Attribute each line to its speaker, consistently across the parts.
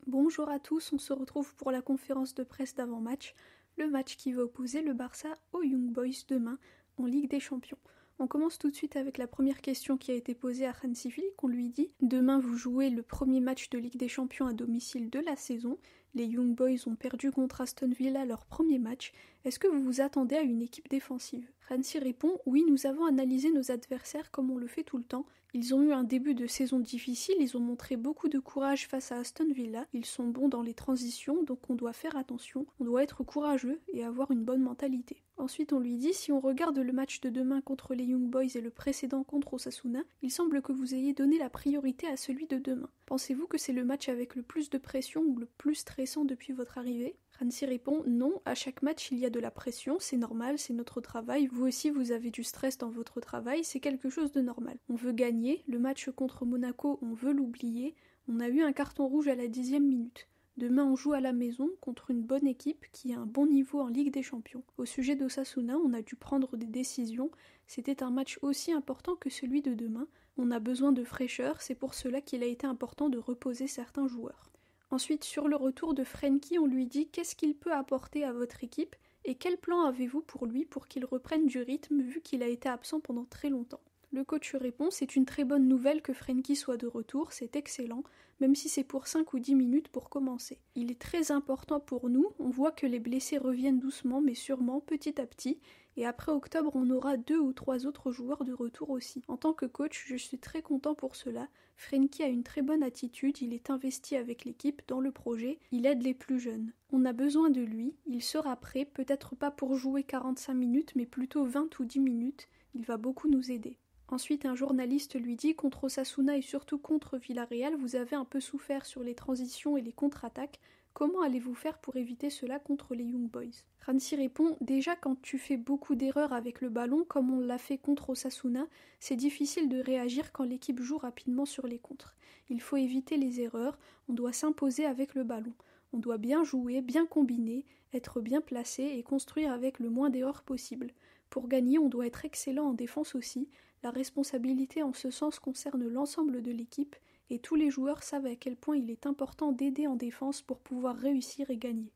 Speaker 1: Bonjour à tous, on se retrouve pour la conférence de presse d'avant-match, le match qui va opposer le Barça aux Young Boys demain en Ligue des Champions. On commence tout de suite avec la première question qui a été posée à Hansi Flick. On lui dit « Demain vous jouez le premier match de Ligue des Champions à domicile de la saison. Les Young Boys ont perdu contre Aston Villa leur premier match. Est-ce que vous vous attendez à une équipe défensive ?» Hansi répond « Oui, nous avons analysé nos adversaires comme on le fait tout le temps. Ils ont eu un début de saison difficile, ils ont montré beaucoup de courage face à Aston Villa. Ils sont bons dans les transitions, donc on doit faire attention. On doit être courageux et avoir une bonne mentalité. » Ensuite, on lui dit « Si on regarde le match de demain contre les Young Boys et le précédent contre Osasuna, il semble que vous ayez donné la priorité à celui de demain. Pensez-vous que c'est le match avec le plus de pression ou le plus stressant depuis votre arrivée ?» Hansi répond « Non, à chaque match il y a de la pression, c'est normal, c'est notre travail. Vous aussi vous avez du stress dans votre travail, c'est quelque chose de normal. On veut gagner, le match contre Monaco on veut l'oublier, on a eu un carton rouge à la 10e minute. Demain on joue à la maison contre une bonne équipe qui a un bon niveau en Ligue des Champions. Au sujet d'Osasuna, on a dû prendre des décisions, c'était un match aussi important que celui de demain. On a besoin de fraîcheur, c'est pour cela qu'il a été important de reposer certains joueurs. » Ensuite, sur le retour de Frenkie, on lui dit qu'est-ce qu'il peut apporter à votre équipe et quel plan avez-vous pour lui pour qu'il reprenne du rythme vu qu'il a été absent pendant très longtemps. Le coach répond c'est une très bonne nouvelle que Frenkie soit de retour, c'est excellent, même si c'est pour 5 ou 10 minutes pour commencer. Il est très important pour nous, on voit que les blessés reviennent doucement mais sûrement petit à petit, et après octobre on aura 2 ou 3 autres joueurs de retour aussi. En tant que coach, je suis très content pour cela. Frenkie a une très bonne attitude, il est investi avec l'équipe dans le projet, il aide les plus jeunes. On a besoin de lui, il sera prêt, peut-être pas pour jouer 45 minutes mais plutôt 20 ou 10 minutes, il va beaucoup nous aider. Ensuite, un journaliste lui dit « Contre Osasuna et surtout contre Villarreal, vous avez un peu souffert sur les transitions et les contre-attaques. Comment allez-vous faire pour éviter cela contre les Young Boys ?» Hansi répond « Déjà, quand tu fais beaucoup d'erreurs avec le ballon, comme on l'a fait contre Osasuna, c'est difficile de réagir quand l'équipe joue rapidement sur les contres. Il faut éviter les erreurs, on doit s'imposer avec le ballon. On doit bien jouer, bien combiner, être bien placé et construire avec le moins d'erreurs possible. Pour gagner, on doit être excellent en défense aussi. La responsabilité en ce sens concerne l'ensemble de l'équipe et tous les joueurs savent à quel point il est important d'aider en défense pour pouvoir réussir et gagner. »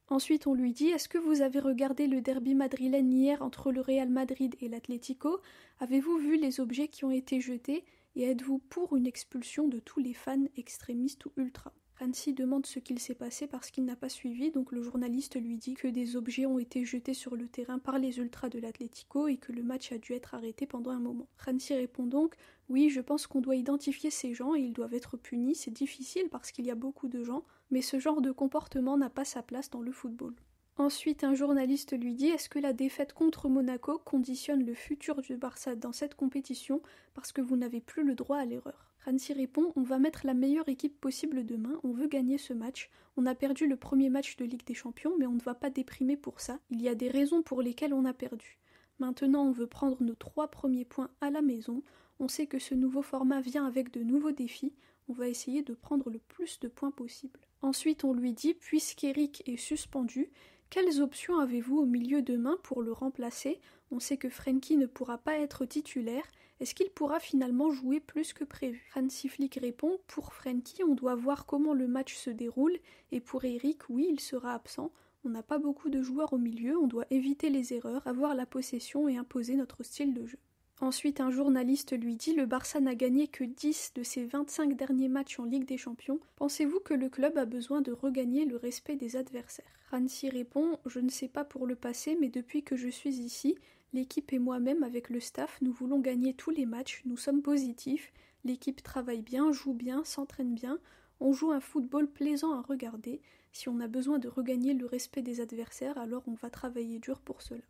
Speaker 1: Ensuite, on lui dit « Est-ce que vous avez regardé le derby madrilène hier entre le Real Madrid et l'Atlético ? Avez-vous vu les objets qui ont été jetés et êtes-vous pour une expulsion de tous les fans extrémistes ou ultras ?» Hansi demande ce qu'il s'est passé parce qu'il n'a pas suivi, donc le journaliste lui dit que des objets ont été jetés sur le terrain par les ultras de l'Atlético et que le match a dû être arrêté pendant un moment. Hansi répond donc « Oui, je pense qu'on doit identifier ces gens et ils doivent être punis, c'est difficile parce qu'il y a beaucoup de gens, mais ce genre de comportement n'a pas sa place dans le football. » Ensuite, un journaliste lui dit « Est-ce que la défaite contre Monaco conditionne le futur du Barça dans cette compétition parce que vous n'avez plus le droit à l'erreur ?» Hansi répond « On va mettre la meilleure équipe possible demain, on veut gagner ce match. On a perdu le premier match de Ligue des Champions, mais on ne va pas déprimer pour ça. Il y a des raisons pour lesquelles on a perdu. Maintenant, on veut prendre nos 3 premiers points à la maison. On sait que ce nouveau format vient avec de nouveaux défis. On va essayer de prendre le plus de points possible. » Ensuite, on lui dit « Puisqu'Eric est suspendu, quelles options avez-vous au milieu demain pour le remplacer ? On sait que Frenkie ne pourra pas être titulaire. Est-ce qu'il pourra finalement jouer plus que prévu ?» Hansi Flick répond « Pour Frenkie, on doit voir comment le match se déroule. Et pour Eric, oui, il sera absent. On n'a pas beaucoup de joueurs au milieu, on doit éviter les erreurs, avoir la possession et imposer notre style de jeu. » Ensuite, un journaliste lui dit « Le Barça n'a gagné que 10 de ses 25 derniers matchs en Ligue des Champions. Pensez-vous que le club a besoin de regagner le respect des adversaires ?» Hansi répond « Je ne sais pas pour le passé, mais depuis que je suis ici, l'équipe et moi-même avec le staff, nous voulons gagner tous les matchs, nous sommes positifs, l'équipe travaille bien, joue bien, s'entraîne bien, on joue un football plaisant à regarder. Si on a besoin de regagner le respect des adversaires, alors on va travailler dur pour cela. »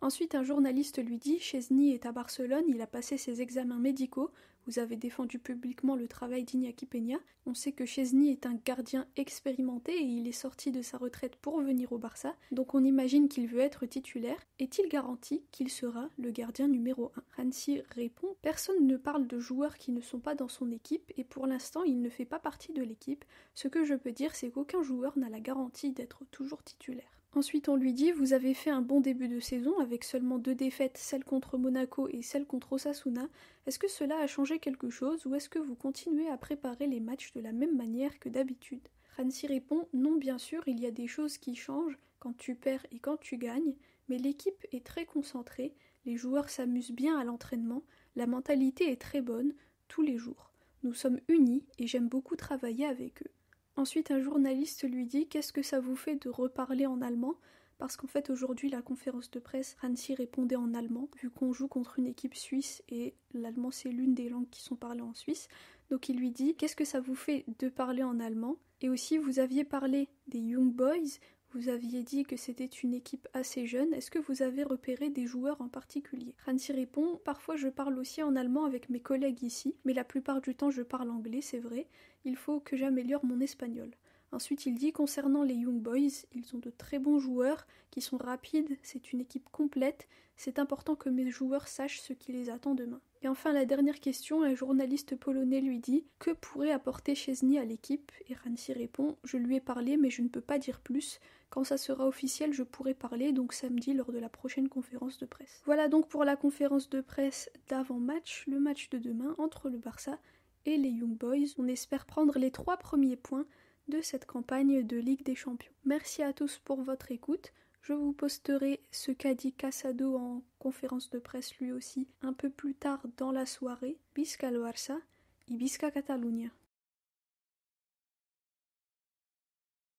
Speaker 1: Ensuite, un journaliste lui dit « Chesney est à Barcelone, il a passé ses examens médicaux, vous avez défendu publiquement le travail d'Iñaki Peña. On sait que Chesney est un gardien expérimenté et il est sorti de sa retraite pour venir au Barça, donc on imagine qu'il veut être titulaire. Est-il garanti qu'il sera le gardien numéro 1 ?» Hansi répond « Personne ne parle de joueurs qui ne sont pas dans son équipe et pour l'instant il ne fait pas partie de l'équipe. Ce que je peux dire, c'est qu'aucun joueur n'a la garantie d'être toujours titulaire. » Ensuite, on lui dit « Vous avez fait un bon début de saison avec seulement 2 défaites, celle contre Monaco et celle contre Osasuna. Est-ce que cela a changé quelque chose ou est-ce que vous continuez à préparer les matchs de la même manière que d'habitude ?» Rancy répond « Non, bien sûr, il y a des choses qui changent quand tu perds et quand tu gagnes, mais l'équipe est très concentrée, les joueurs s'amusent bien à l'entraînement, la mentalité est très bonne, tous les jours. Nous sommes unis et j'aime beaucoup travailler avec eux. » Ensuite, un journaliste lui dit « Qu'est-ce que ça vous fait de reparler en allemand ?» Parce qu'en fait, aujourd'hui, la conférence de presse, Rancy répondait en allemand, vu qu'on joue contre une équipe suisse et l'allemand, c'est l'une des langues qui sont parlées en Suisse. Donc il lui dit « Qu'est-ce que ça vous fait de parler en allemand ?» Et aussi, vous aviez parlé des Young Boys, vous aviez dit que c'était une équipe assez jeune, est-ce que vous avez repéré des joueurs en particulier? Rancy répond « Parfois je parle aussi en allemand avec mes collègues ici, mais la plupart du temps je parle anglais, c'est vrai, il faut que j'améliore mon espagnol. » Ensuite il dit « Concernant les Young Boys, ils ont de très bons joueurs, qui sont rapides, c'est une équipe complète, c'est important que mes joueurs sachent ce qui les attend demain. » Et enfin la dernière question, un journaliste polonais lui dit « Que pourrait apporter Szczęsny à l'équipe ?» Et Rancy répond « Je lui ai parlé mais je ne peux pas dire plus. Quand ça sera officiel, je pourrai parler, donc samedi lors de la prochaine conférence de presse. » Voilà donc pour la conférence de presse d'avant-match, le match de demain entre le Barça et les Young Boys. On espère prendre les 3 premiers points de cette campagne de Ligue des Champions. Merci à tous pour votre écoute. Je vous posterai ce qu'a dit Casado en conférence de presse lui aussi un peu plus tard dans la soirée. Visca el Barça et Visca Catalunya.